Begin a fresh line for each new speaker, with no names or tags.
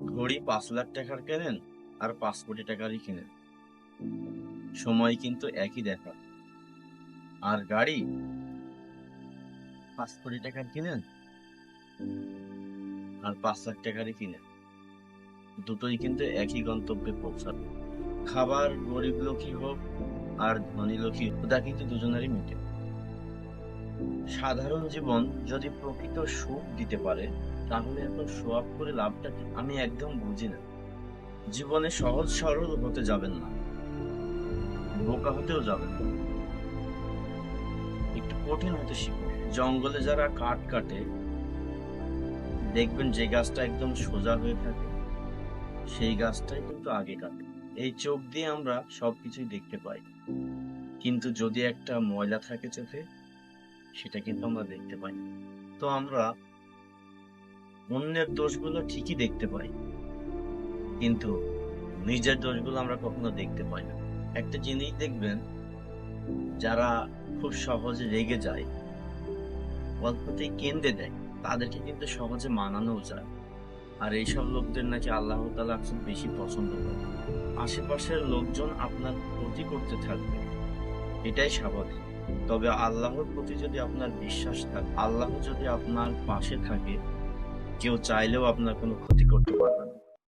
ঘড়ি 5 লাখ টাকার কেনেন আর 5 কোটি টাকারই কিনেন, সময় কিন্তু একই দেখা। আর গাড়ি 5 কোটি টাকার কিনেন আর 5 লাখ টাকারই কিনেন, দুটোই কিন্তু একই গন্তব্যে পৌঁছাবে। খাবার গরিব লোকই হোক আর ধনী লোকই হোক, তা কিন্তু দুজনেরই মিটে। সাধারণ জীবন যদি প্রকৃত সুখ দিতে পারে, তাহলে এত শো অফ করে লাভটা কি? আমি একদম বুঝি না। জীবনে সহজ সরল হতে যাবেন না, বোকা হতেও যাবেন না, একটু কঠিন হতে শিখুন। জঙ্গলে যারা কাঠ কাটে, দেখবেন যে গাছটা একদম সোজা হয়ে থাকে, সেই গাছটাই কিন্তু আগে কাটে। এই চোখ দিয়ে আমরা সবকিছুই দেখতে পাই, কিন্তু যদি একটা ময়লা থাকে চোখে, সেটা কিন্তু আমরা দেখতে পাই না। তো আমরা অন্যের দোষগুলো ঠিকই দেখতে পাই, কিন্তু নিজের দোষগুলো আমরা কখনো দেখতে পাই না। একটা জিনিস দেখবেন, যারা খুব সহজে রেগে যায়, অল্পতেই কেঁদে দেয়, তাদেরকে কিন্তু সহজে মানানোও যায়। আর এইসব লোকদের নাকি আল্লাহ তাআলা খুব বেশি পছন্দ করে। আশেপাশের লোকজন আপনার ক্ষতি করতে থাকবে, এটাই স্বাভাবিক। তবে আল্লাহর প্রতি যদি আপনার বিশ্বাস থাকে, আল্লাহ যদি আপনার পাশে থাকে, কেউ চাইলেও আপনার কোনো ক্ষতি করতে পারবে না।